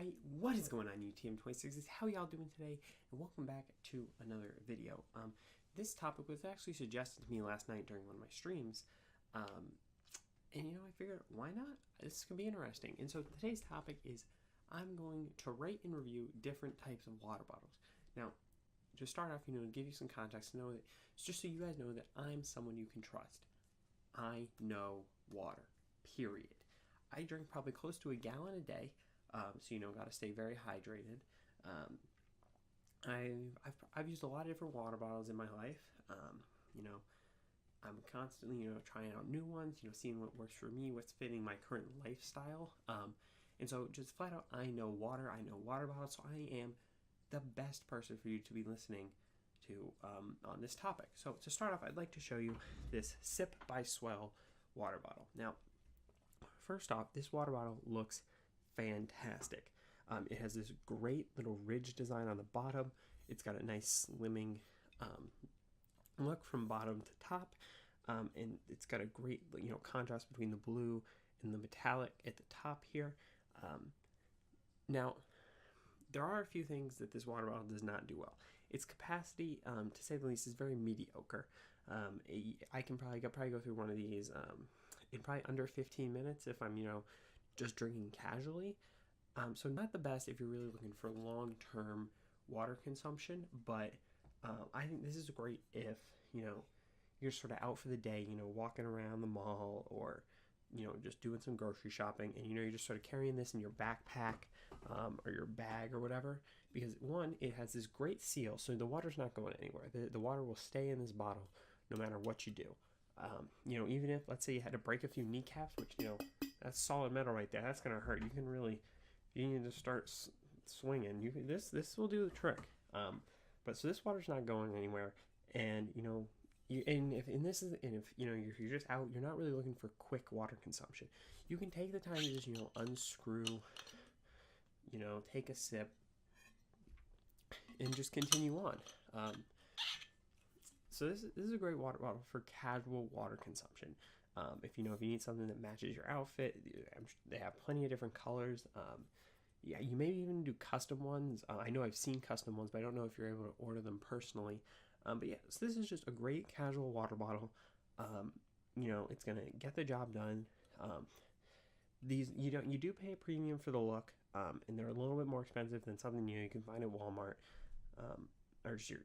Alright, what is going on UTM26? How y'all doing today? And welcome back to another video. This topic was actually suggested to me last night during one of my streams. And I figured, why not? This can be interesting. And so today's topic is I'm going to rate and review different types of water bottles. Now, to start off, to give you some context, to know that, just so you guys know that I'm someone you can trust. I know water, period. I drink probably close to a gallon a day. So got to stay very hydrated. I've used a lot of different water bottles in my life. I'm constantly trying out new ones. Seeing what works for me, what's fitting my current lifestyle. And so just flat out, I know water. I know water bottles. So I am the best person for you to be listening to on this topic. So to start off, I'd like to show you this Sip by Swell water bottle. Now, first off, this water bottle looks fantastic. It has this great little ridge design on the bottom. It's got a nice slimming look from bottom to top, and it's got a great contrast between the blue and the metallic at the top here. Now, there are a few things that this water bottle does not do well. Its capacity, to say the least, is very mediocre. I could probably go through one of these in probably under 15 minutes if I'm just drinking casually. So not the best if you're really looking for long-term water consumption, but I think this is great if you're sort of out for the day, walking around the mall, or just doing some grocery shopping, and you're just sort of carrying this in your backpack or your bag or whatever, because one, it has this great seal, so the water's not going anywhere. The water will stay in this bottle no matter what you do. Even if, let's say, you had to break a few kneecaps, which that's solid metal right there, that's gonna hurt. You need to start swinging. This will do the trick. But so this water's not going anywhere, and if you're just out, you're not really looking for quick water consumption. You can take the time to just unscrew, take a sip, and just continue on. So this is a great water bottle for casual water consumption. If you need something that matches your outfit, they have plenty of different colors. Yeah, you may even do custom ones. I know I've seen custom ones, but I don't know if you're able to order them personally. But yeah, so this is just a great casual water bottle. It's gonna get the job done. These you do pay a premium for the look, and they're a little bit more expensive than something you can find at Walmart, or just your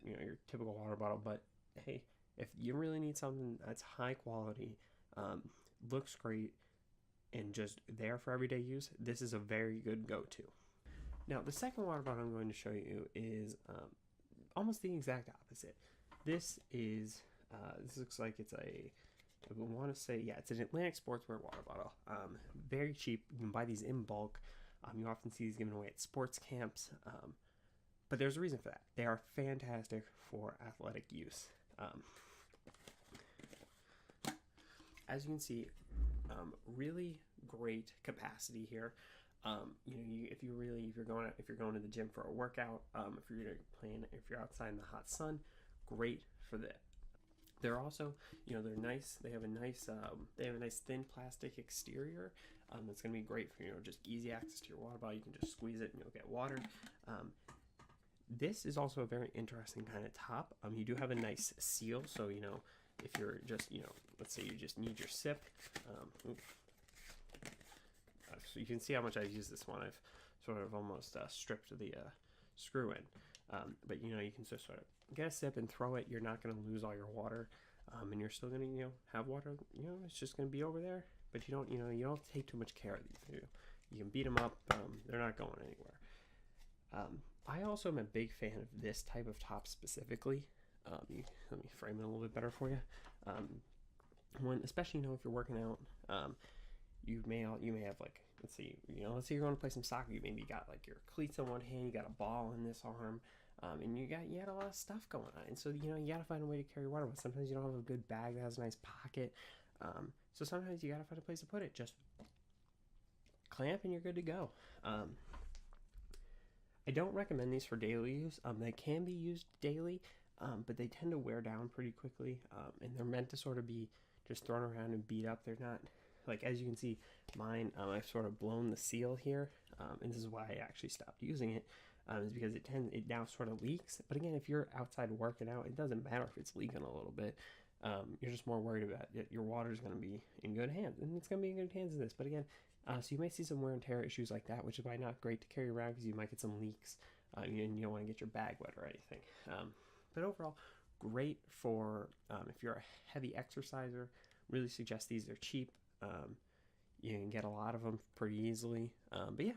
typical water bottle. But hey, if you really need something that's high quality, looks great, and just there for everyday use, this is a very good go-to. Now, the second water bottle I'm going to show you is almost the exact opposite. This looks like it's it's an Atlantic Sportswear water bottle. Very cheap. You can buy these in bulk. You often see these given away at sports camps. But there's a reason for that. They are fantastic for athletic use. As you can see, really great capacity here. If you're going to the gym for a workout, if you're outside in the hot sun, great for that. They're also, they're nice. They have a nice thin plastic exterior. That's gonna be great for just easy access to your water bottle. You can just squeeze it and you'll get water. This is also a very interesting kind of top. You do have a nice seal, so if you're just let's say you just need your sip. So you can see how much I've used this one. I've sort of almost stripped the screw in. But you can just sort of get a sip and throw it. You're not going to lose all your water, and you're still going to have water. It's just going to be over there. But you don't take too much care of these. You can beat them up. They're not going anywhere. I also am a big fan of this type of top specifically. Let me frame it a little bit better for you. Especially if you're working out, you may have, like, let's say you're going to play some soccer. You maybe got like your cleats in one hand, you got a ball in this arm, and you had a lot of stuff going on. And so you got to find a way to carry water. But sometimes you don't have a good bag that has a nice pocket. So sometimes you got to find a place to put it. Just clamp and you're good to go. I don't recommend these for daily use. They can be used daily, but they tend to wear down pretty quickly, and they're meant to sort of be just thrown around and beat up. They're not, like, as you can see, mine, I've sort of blown the seal here, and this is why I actually stopped using it, is because it now sort of leaks. But again, if you're outside working out, it doesn't matter if it's leaking a little bit. You're just more worried about it. Your water is going to be in good hands, and it's going to be in good hands in this. But again, so you might see some wear and tear issues like that, which is why not great to carry around, because you might get some leaks, and you don't want to get your bag wet or anything. But overall, great for if you're a heavy exerciser. Really suggest these. They're cheap. You can get a lot of them pretty easily. But yeah,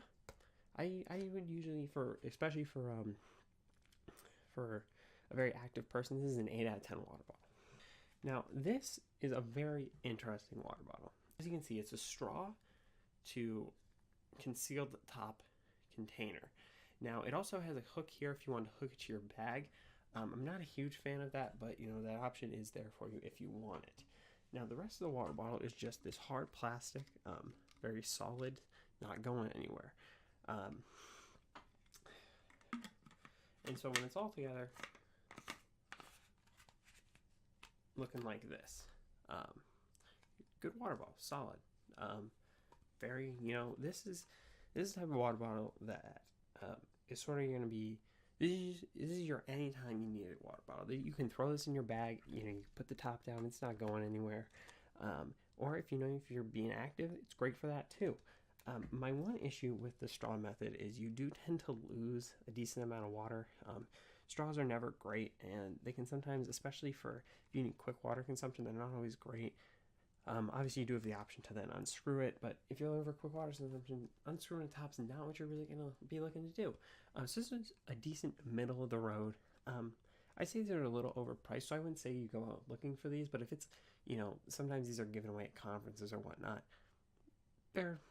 I would usually, especially for a very active person, this is an 8 out of 10 water bottle. Now, this is a very interesting water bottle. As you can see, it's a straw to conceal the top container. Now, it also has a hook here if you want to hook it to your bag. I'm not a huge fan of that, but that option is there for you if you want it. Now, the rest of the water bottle is just this hard plastic, very solid, not going anywhere. And so when it's all together, looking like this, good water bottle, solid. Very, this is the type of water bottle that is sort of going to be, this is your anytime you need a water bottle. You can throw this in your bag, you put the top down, it's not going anywhere. Or if you're being active, it's great for that too. My one issue with the straw method is you do tend to lose a decent amount of water. Straws are never great, and they can sometimes, especially if you need quick water consumption, they're not always great. Obviously, you do have the option to then unscrew it, but if you're looking for quick water consumption, unscrewing the top's not what you're really going to be looking to do. So this is a decent middle of the road. I say they're a little overpriced, so I wouldn't say you go out looking for these, but if it's, sometimes these are given away at conferences or whatnot, they're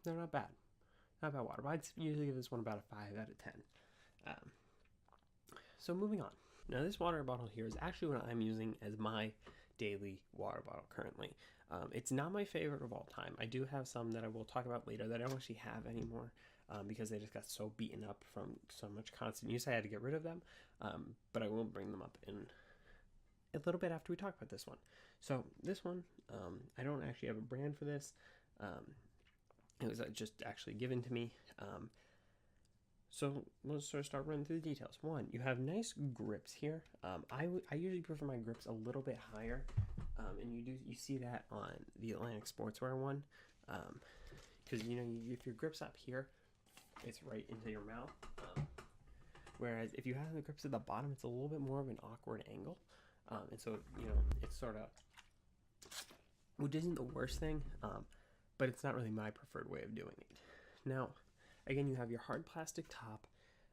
not bad. Not bad water, but I'd usually give this one about a 5 out of 10. So moving on. Now this water bottle here is actually what I'm using as my daily water bottle currently. It's not my favorite of all time. I do have some that I will talk about later that I don't actually have anymore because they just got so beaten up from so much constant use. I had to get rid of them, but I will bring them up in a little bit after we talk about this one. So this one, I don't actually have a brand for this. It was just actually given to me. So let's sort of start running through the details. One, you have nice grips here. I usually prefer my grips a little bit higher, and you see that on the Atlantic Sportswear one, because if your grip's up here, it's right into your mouth. Whereas if you have the grips at the bottom, it's a little bit more of an awkward angle, and so it's sort of, which isn't the worst thing, but it's not really my preferred way of doing it. Now, again, you have your hard plastic top,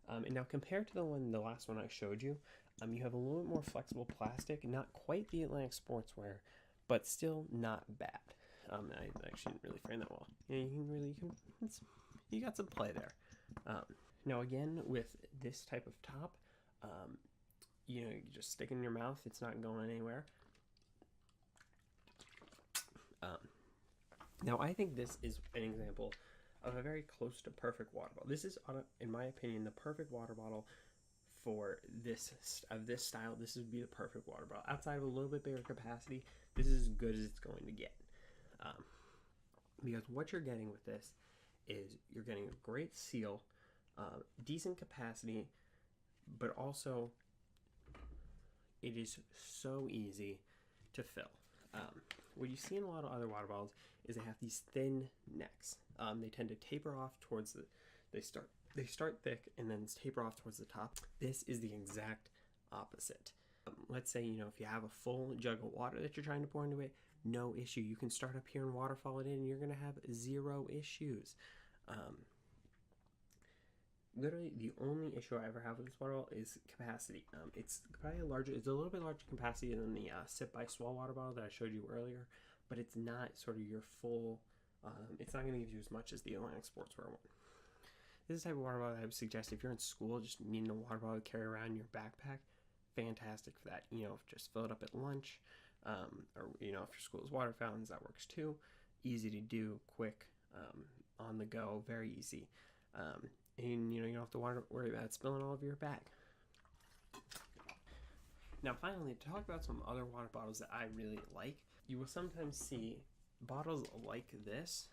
and now compared to the last one I showed you, you have a little bit more flexible plastic, not quite the Atlantic Sportswear, but still not bad. I actually didn't really frame that well. You got some play there. Now again, with this type of top, you just stick it in your mouth, it's not going anywhere. Now I think this is an example of a very close to perfect water bottle. This is, in my opinion, the perfect water bottle for this style. This would be the perfect water bottle. Outside of a little bit bigger capacity, this is as good as it's going to get. Because what you're getting with this is you're getting a great seal, decent capacity, but also it is so easy to fill. What you see in a lot of other water bottles is they have these thin necks. They tend to taper off towards they start thick and then taper off towards the top. This is the exact opposite. Let's say, if you have a full jug of water that you're trying to pour into it, no issue. You can start up here and waterfall it in and you're going to have zero issues. Literally, the only issue I ever have with this water bottle is capacity. It's probably it's a little bit larger capacity than the Sip by Swell water bottle that I showed you earlier, but it's not sort of your full, it's not going to give you as much as the Atlantic Sportswear one. This is the type of water bottle I would suggest if you're in school, just needing a water bottle to carry around in your backpack. Fantastic for that. Just fill it up at lunch, or if your school has water fountains, that works too. Easy to do, quick, on the go, very easy. And you don't have to worry about it spilling all over your bag. Now finally, to talk about some other water bottles that I really like, you will sometimes see bottles like this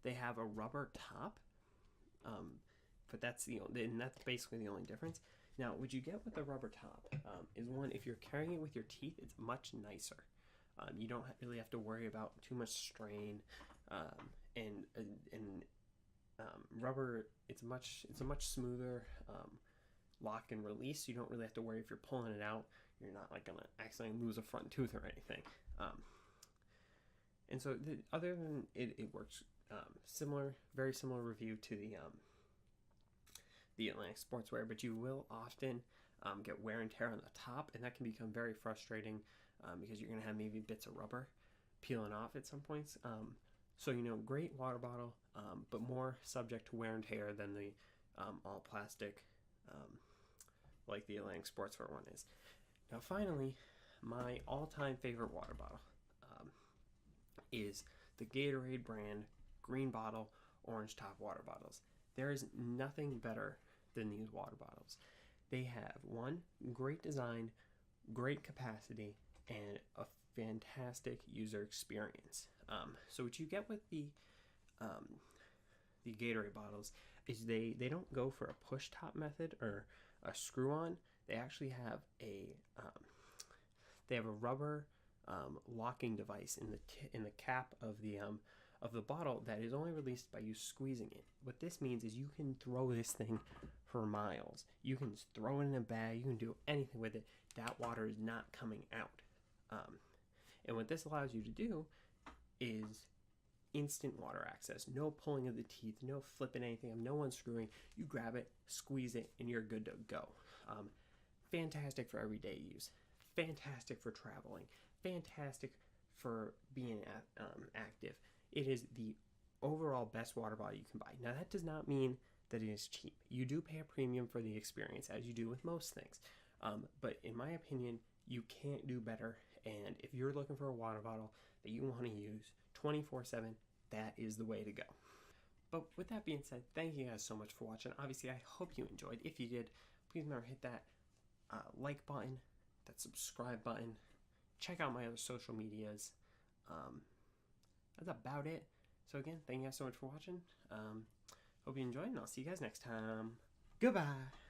They have a rubber top, but that's basically the only difference. Now, what you get with the rubber top is one, if you're carrying it with your teeth, it's much nicer. You don't really have to worry about too much strain, and rubber. It's a much smoother lock and release. You don't really have to worry if you're pulling it out. You're not like gonna accidentally lose a front tooth or anything. And so, other than it works very similar review to the Atlantic Sportswear, but you will often get wear and tear on the top, and that can become very frustrating because you're gonna have maybe bits of rubber peeling off at some points. So great water bottle, but more subject to wear and tear than the all plastic like the Atlantic Sportswear one is. Now, finally, my all-time favorite water bottle is the Gatorade brand green bottle, orange top water bottles. There is nothing better than these water bottles. They have one, great design, great capacity, and a fantastic user experience. So what you get with the Gatorade bottles is they don't go for a push top method or a screw on. They actually have a rubber locking device in the cap of the bottle that is only released by you squeezing it. What this means is you can throw this thing for miles. You can throw it in a bag. You can do anything with it. That water is not coming out. And what this allows you to do is instant water access. No pulling of the teeth, no flipping anything, no unscrewing. You grab it, squeeze it, and you're good to go. Fantastic for everyday use. Fantastic for traveling. Fantastic for being active. It is the overall best water bottle you can buy. Now, that does not mean that it is cheap. You do pay a premium for the experience, as you do with most things. But in my opinion, you can't do better. And if you're looking for a water bottle that you want to use 24/7, that is the way to go. But with that being said, thank you guys so much for watching. Obviously, I hope you enjoyed. If you did, please remember to hit that like button, that subscribe button. Check out my other social medias. That's about it. So again, thank you guys so much for watching. Hope you enjoyed, and I'll see you guys next time. Goodbye.